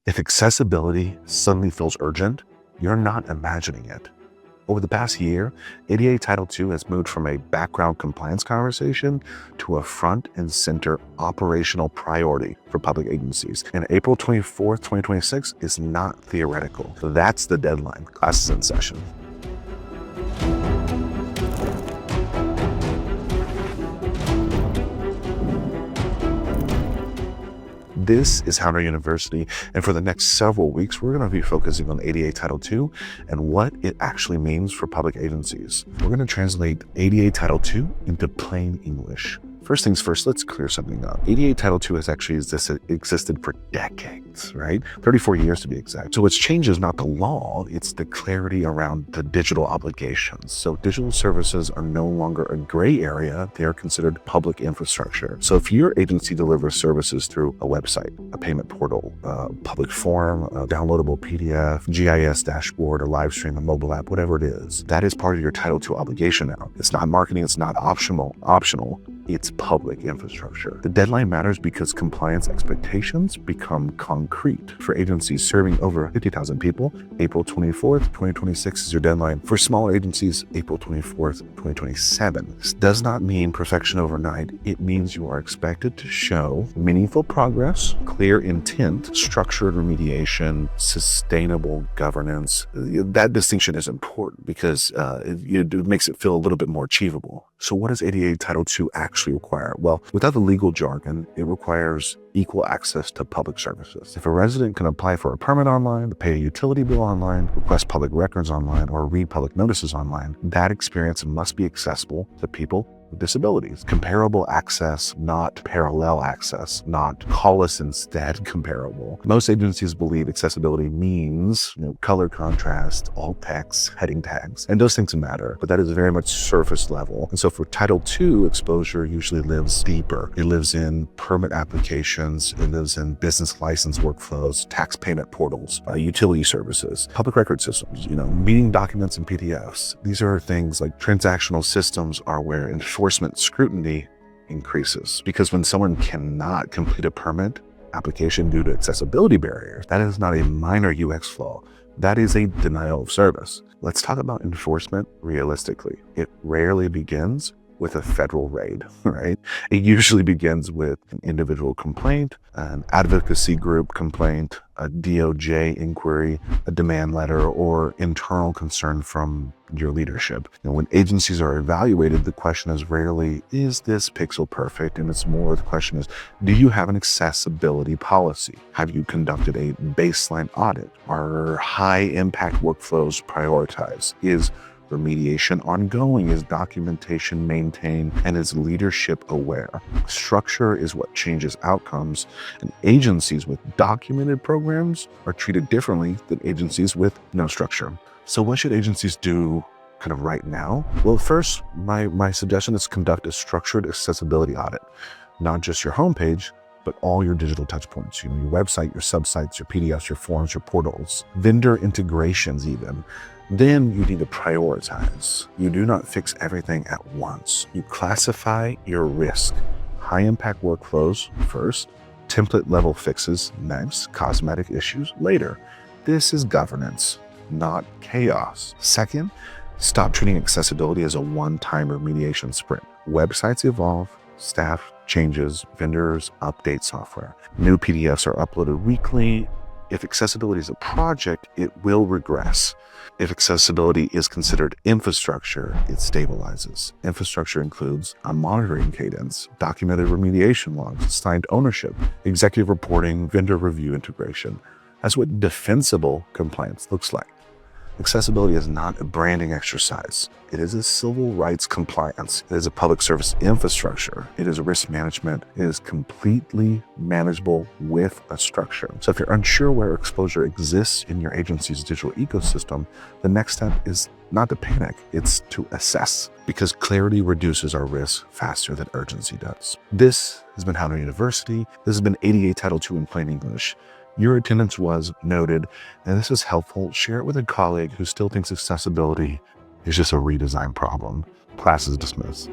If accessibility suddenly feels urgent, you're not imagining it. Over the past year, ADA Title II has moved from a background compliance conversation to a front and center operational priority for public agencies. And April 24th, 2026 is not theoretical. That's the deadline. Class is in session. This is Hounder University, and for the next several weeks, we're going to be focusing on ADA Title II and what it actually means for public agencies. We're going to translate ADA Title II into plain English. First things first, let's clear something up. ADA Title II has actually existed for decades, right? 34 years to be exact. So what's changed is not the law, it's the clarity around the digital obligations. So digital services are no longer a gray area, they are considered public infrastructure. So if your agency delivers services through a website, a payment portal, a public forum, a downloadable PDF, GIS dashboard, a live stream, a mobile app, whatever it is, that is part of your Title II obligation now. It's not marketing, it's not optional. It's public infrastructure. The deadline matters because compliance expectations become concrete. For agencies serving over 50,000 people, April 24th, 2026 is your deadline. For smaller agencies, April 24th, 2027. This does not mean perfection overnight. It means you are expected to show meaningful progress, clear intent, structured remediation, sustainable governance. That distinction is important because it makes it feel a little bit more achievable. So what does ADA Title II actually require? Well, without the legal jargon, it requires equal access to public services. If a resident can apply for a permit online, pay a utility bill online, request public records online, or read public notices online, that experience must be accessible to people with disabilities. Comparable access, not parallel access, not call us instead comparable. Most agencies believe accessibility means color contrast, alt text, heading tags, and those things matter, but that is very much surface level. And so for Title II, exposure usually lives deeper. It lives in permit applications, it lives in business license workflows, tax payment portals, utility services, public record systems, meeting documents and PDFs. These are things like transactional systems are where enforcement scrutiny increases, because when someone cannot complete a permit application due to accessibility barriers, that is not a minor UX flaw. That is a denial of service. Let's talk about enforcement realistically. It rarely begins with a federal raid, right? It usually begins with an individual complaint, an advocacy group complaint, a DOJ inquiry, a demand letter, or internal concern from your leadership. When agencies are evaluated, the question is rarely, is this pixel perfect? And it's more, the question is, do you have an accessibility policy? Have you conducted a baseline audit? Are high impact workflows prioritized? Is remediation ongoing? Is documentation maintained? And is leadership aware? Structure is what changes outcomes, and agencies with documented programs are treated differently than agencies with no structure. So what should agencies do kind of right now? Well, first, my suggestion is conduct a structured accessibility audit, not just your homepage, but all your digital touch points, your website, your subsites, your PDFs, your forms, your portals, vendor integrations even. Then you need to prioritize. You do not fix everything at once. You classify your risk. High impact workflows first, template level fixes next, cosmetic issues later. This is governance, not chaos. Second, stop treating accessibility as a one-time remediation sprint. Websites evolve, staff changes, vendors update software. New PDFs are uploaded weekly. If accessibility is a project, it will regress. If accessibility is considered infrastructure, it stabilizes. Infrastructure includes a monitoring cadence, documented remediation logs, assigned ownership, executive reporting, vendor review integration. That's what defensible compliance looks like. Accessibility is not a branding exercise. It is a civil rights compliance. It is a public service infrastructure. It is a risk management. It is completely manageable with a structure. So if you're unsure where exposure exists in your agency's digital ecosystem, the next step is not to panic, it's to assess, because clarity reduces our risk faster than urgency does. This has been Hounder University. This has been ADA Title II in plain English. Your attendance was noted, and this is helpful. Share it with a colleague who still thinks accessibility is just a redesign problem. Class is dismissed.